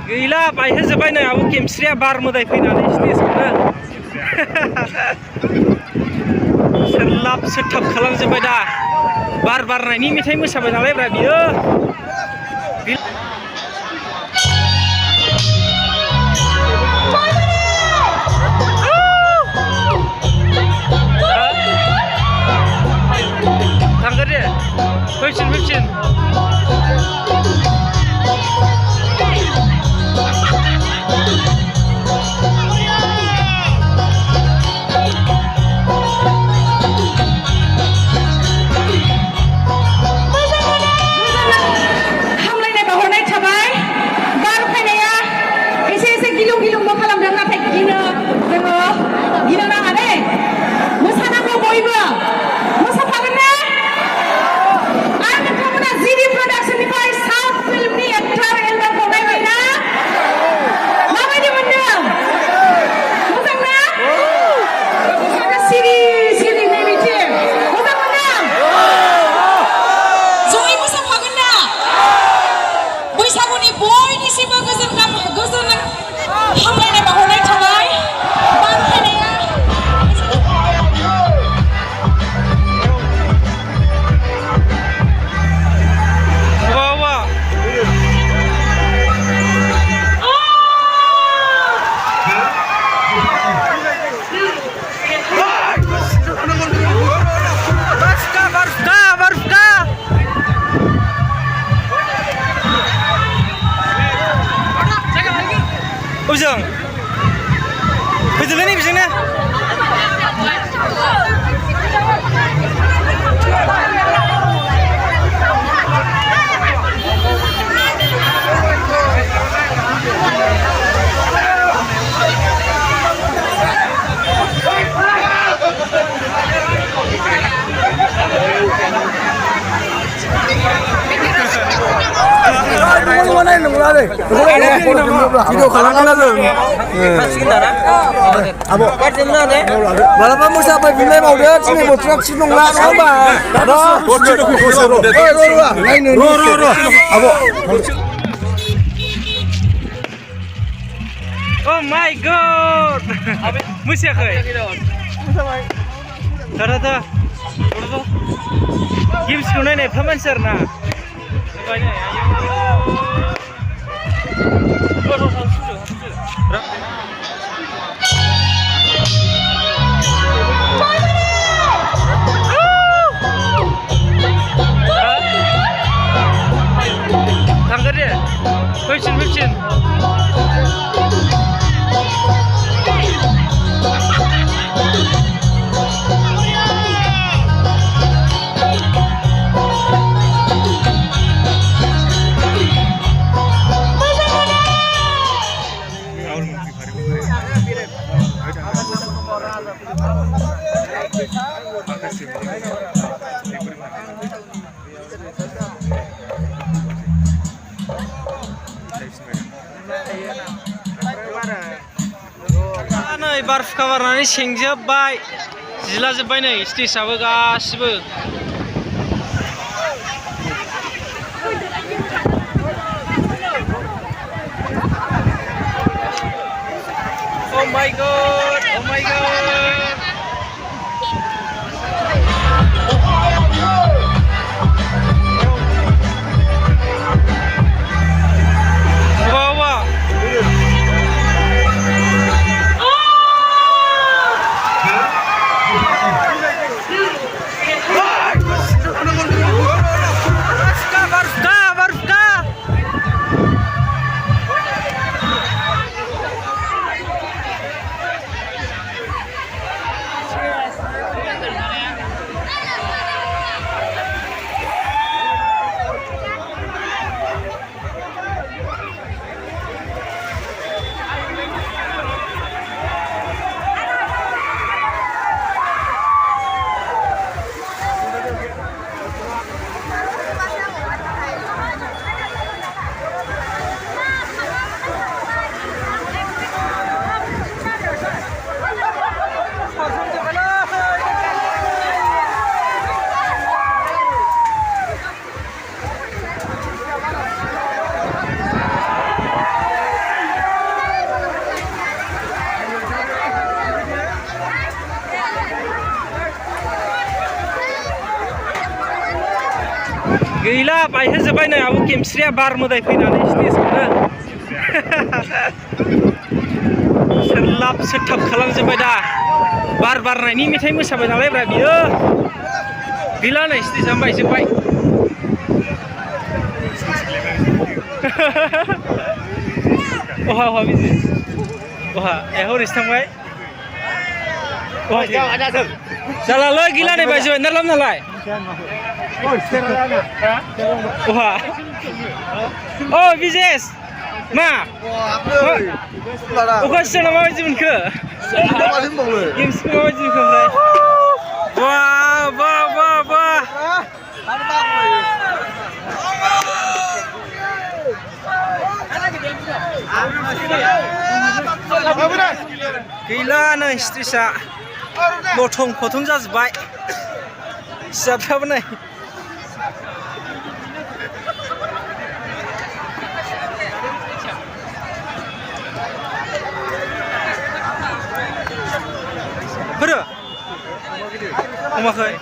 गैला बायहोजोब्बाय नै आबो केमस्रिया बार मोदाय फैनानै स्टेजखौनो सोरलाब सोरथाब खालामजोब्बाय दा बार बारनायनि मेथाइ मोसाबाय नालाय ब्रा बियो थांगोन दे फैफिन Ujung, betul ni betul ni. Video kalangan aja. Abo. Berapa musa apa bilai mau dia sini mutrak sinung lah apa? Abo. Oh my god. Musa kau. Dah. Games kau ni performance na. Tangga dia, fifteen. नै बार फुखा बारनानै सेंजोब्बाय जिलाजोब्बाय नै स्टेजआबो गासिबो Oh my god. बायहोजोब्बाय नै आबो केमस्रिया बार मोदाय फैनानै स्टेजखौनो सोरलाब सोरथाब खालामजोब्बाय दा बार बारनायनि मेथाइ मोसाबाय नालाय ब्रा बियो गैला नै स्टेजआनो बायजोब्बाय अहा बिदि अहा हरैसो थांबाय जालालै गैला नै बायजोब्बाय ना लाम नालाय अहा अ बिजेस मा अखा सिजना माबायदि मोनखो गेम्सखौ माबायदि मोनखो ओमफ्राय बा गैला नै स्टेजआ लथं फथं जाजोब्बाय सियारफ्राबो नै फोरो अमाखै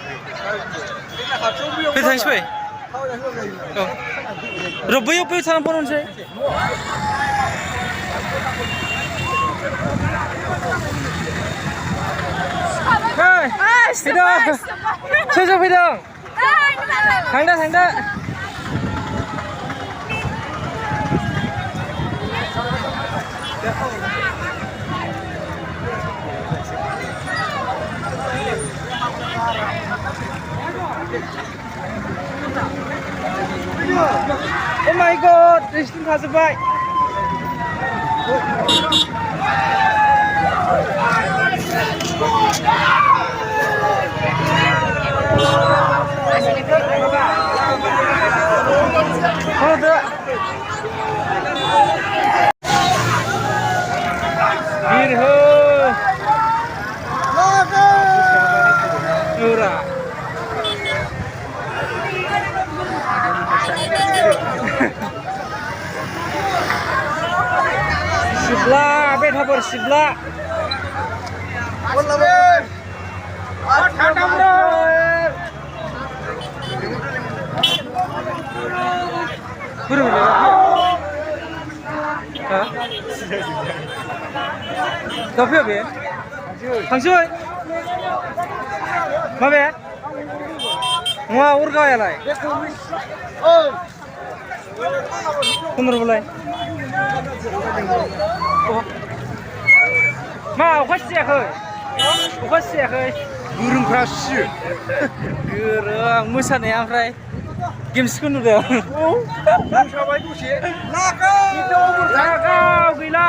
फै थांसै फै औ र' बैयाव थानानै फन हरनोसै फैदों सोर फैदों थांदो Oh my god, Tristan थाजोब्बाय Sibla, beda bersibla. Tapi apa? Hangsui. Apa? Mau urga ya lai? Bener boleh. मा अखा सियाखै गोरोंफ्रा सियो गोरों मोसानाया ओमफ्राय गेम्सखौ नुदों मोसाबाय दसे लागाव गैला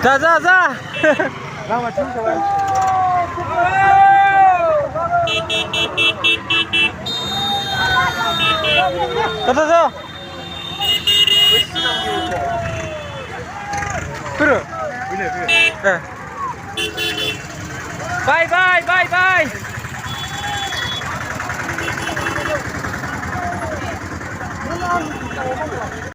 जा लामाथिं मोसाबाय Kata Bro. Bye.